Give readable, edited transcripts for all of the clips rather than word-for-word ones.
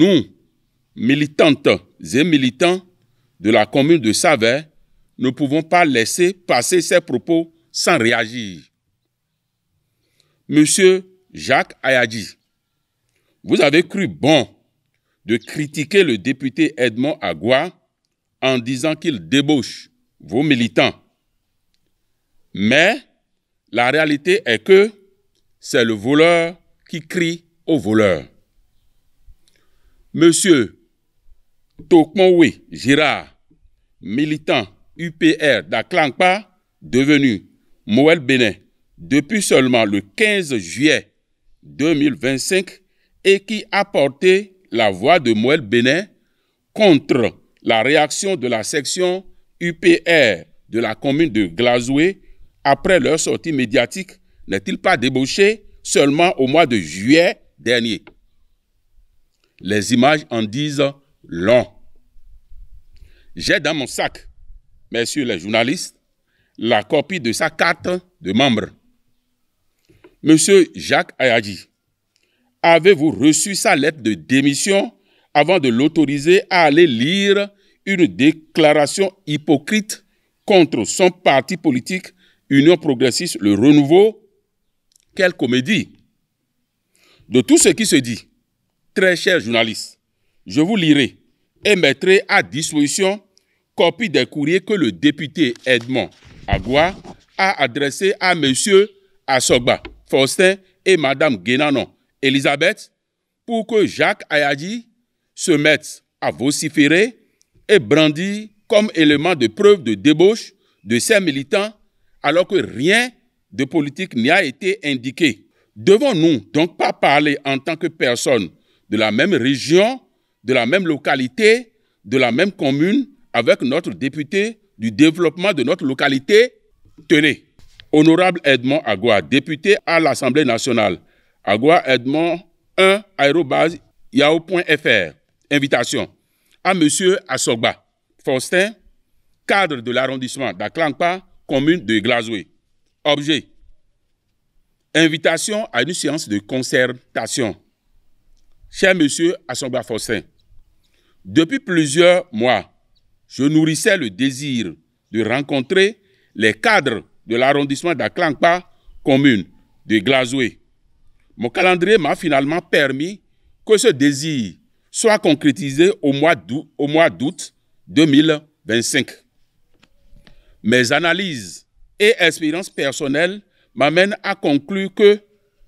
nous, militantes et militants de la commune de Savès, ne pouvons pas laisser passer ces propos sans réagir. Monsieur Jacques Ayadji, vous avez cru bon de critiquer le député Edmond Agua en disant qu'il débauche vos militants. Mais la réalité est que c'est le voleur qui crie au voleur. Monsieur Tokmowe Girard, militant UPR d'Aklankpa, devenu Moël Bénin depuis seulement le 15 juillet 2025 et qui a porté la voix de Moël Bénin contre la réaction de la section UPR de la commune de Glazoué après leur sortie médiatique, n'est-il pas débauché seulement au mois de juillet dernier? Les images en disent long. J'ai dans mon sac, messieurs les journalistes, la copie de sa carte de membre. Monsieur Jacques Ayadji, avez-vous reçu sa lettre de démission avant de l'autoriser à aller lire une déclaration hypocrite contre son parti politique Union progressiste, le Renouveau? Quelle comédie! De tout ce qui se dit, très chers journalistes, je vous lirai et mettrai à disposition copie des courriers que le député Edmond Agua a adressés à M. Asogba Faustin et Mme Guénanon Elisabeth pour que Jacques Ayadji se mette à vociférer et brandir comme élément de preuve de débauche de ses militants alors que rien de politique n'y a été indiqué. Devons-nous donc pas parler en tant que personnes de la même région, de la même localité, de la même commune avec notre député du développement de notre localité? Tenez, honorable Edmond Agua, député à l'Assemblée nationale, Agua Edmond 1 aérobase yahoo.fr. Invitation à M. Asogba Faustin, cadre de l'arrondissement d'Aklankpa, commune de Glazoué. Objet: invitation à une séance de concertation. Cher M. Asogba Faustin, depuis plusieurs mois, je nourrissais le désir de rencontrer les cadres de l'arrondissement d'Aklankpa, commune de Glazoué. Mon calendrier m'a finalement permis que ce désir soit concrétisé au mois d'août 2025. Mes analyses et expériences personnelles m'amènent à conclure que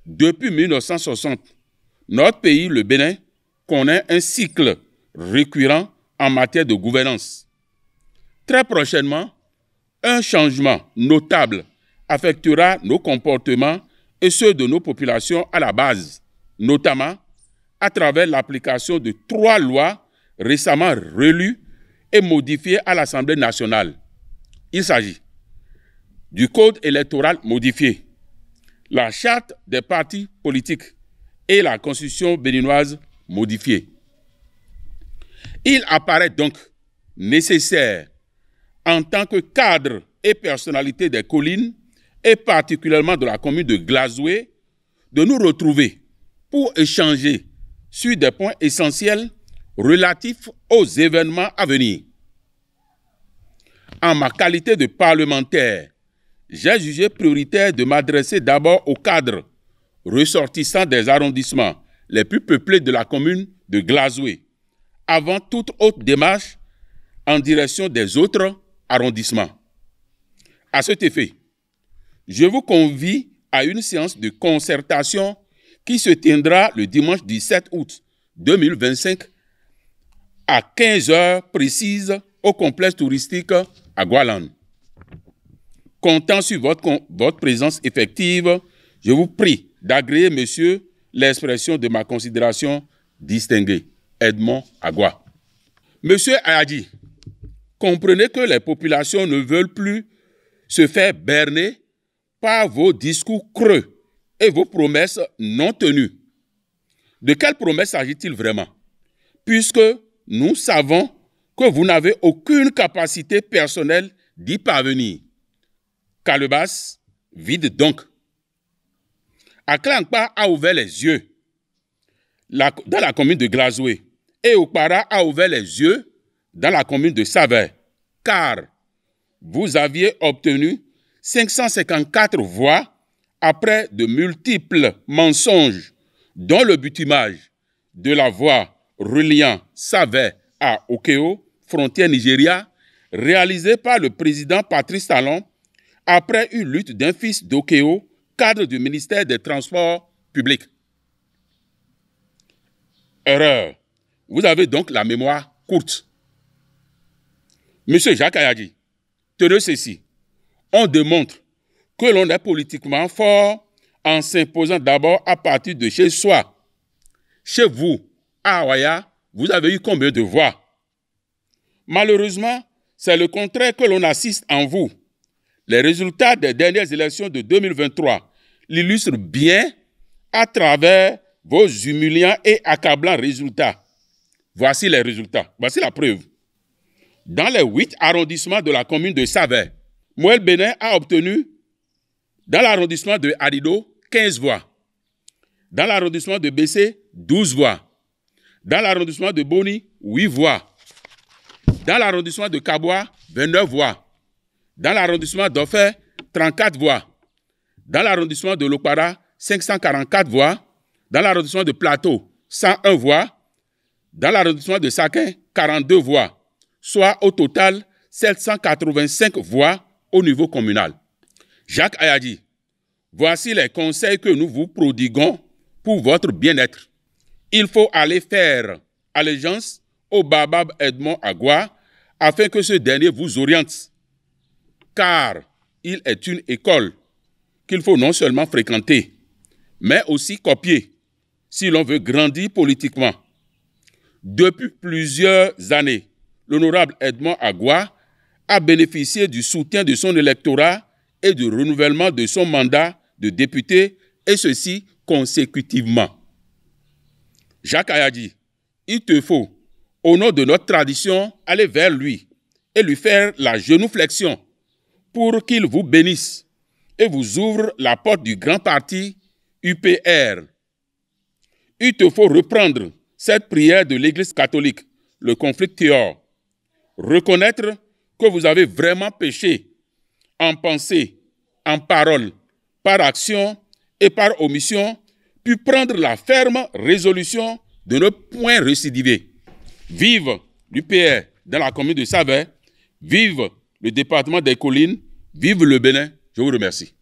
depuis 1960, notre pays, le Bénin, connaît un cycle récurrent en matière de gouvernance. Très prochainement, un changement notable affectera nos comportements et ceux de nos populations à la base, notamment à travers l'application de 3 lois récemment relues et modifiées à l'Assemblée nationale. Il s'agit du Code électoral modifié, la Charte des partis politiques et la Constitution béninoise modifiée. Il apparaît donc nécessaire, en tant que cadre et personnalité des collines, et particulièrement de la commune de Glazoué, de nous retrouver pour échanger sur des points essentiels relatifs aux événements à venir. En ma qualité de parlementaire, j'ai jugé prioritaire de m'adresser d'abord aux cadres ressortissants des arrondissements les plus peuplés de la commune de Glazoué, avant toute autre démarche en direction des autres arrondissements. À cet effet, je vous convie à une séance de concertation qui se tiendra le dimanche 17 août 2025 à 15 heures précises au complexe touristique à Gualan. Comptant sur votre présence effective, je vous prie d'agréer, monsieur, l'expression de ma considération distinguée. Edmond Agua. Monsieur Ayadji, comprenez que les populations ne veulent plus se faire berner par vos discours creux et vos promesses non tenues. De quelles promesses s'agit-il vraiment? Puisque nous savons que vous n'avez aucune capacité personnelle d'y parvenir. Calebasse vide donc. Aklankpa a ouvert les yeux dans la commune de Glazoué et Okpara a ouvert les yeux dans la commune de Savè, car vous aviez obtenu 554 voix après de multiples mensonges, dont le bitumage de la voie reliant Savè à Okeo, frontière Nigeria, réalisé par le président Patrice Talon après une lutte d'un fils d'Okeo, cadre du ministère des Transports publics. Erreur. Vous avez donc la mémoire courte. Monsieur Jacques Ayadji, tenez ceci. On démontre que l'on est politiquement fort en s'imposant d'abord à partir de chez soi. Chez vous, à Awaya, vous avez eu combien de voix? Malheureusement, c'est le contraire que l'on assiste en vous. Les résultats des dernières élections de 2023 l'illustrent bien à travers vos humiliants et accablants résultats. Voici les résultats. Voici la preuve. Dans les 8 arrondissements de la commune de Savè, Moël Bénin a obtenu, dans l'arrondissement de Adido, 15 voix. Dans l'arrondissement de Bessé, 12 voix. Dans l'arrondissement de Boni, 8 voix. Dans l'arrondissement de Kaboua, 29 voix. Dans l'arrondissement d'Ofé, 34 voix. Dans l'arrondissement de Lokpara, 544 voix. Dans l'arrondissement de Plateau, 101 voix. Dans l'arrondissement de Sakin, 42 voix. Soit au total 785 voix au niveau communal. Jacques Ayadji, voici les conseils que nous vous prodiguons pour votre bien-être. Il faut aller faire allégeance au Babab Edmond Agua afin que ce dernier vous oriente. Car il est une école qu'il faut non seulement fréquenter, mais aussi copier si l'on veut grandir politiquement. Depuis plusieurs années, l'honorable Edmond Agua a bénéficié du soutien de son électorat et du renouvellement de son mandat de député, et ceci consécutivement. Jacques Ayadji, il te faut, au nom de notre tradition, aller vers lui et lui faire la genuflexion pour qu'il vous bénisse et vous ouvre la porte du grand parti UPR. Il te faut reprendre cette prière de l'Église catholique, le conflicteur. Reconnaître que vous avez vraiment péché en pensée, en parole, par action et par omission, puis prendre la ferme résolution de ne point récidiver. Vive l'UPR dans la commune de Savè, vive le département des Collines, vive le Bénin. Je vous remercie.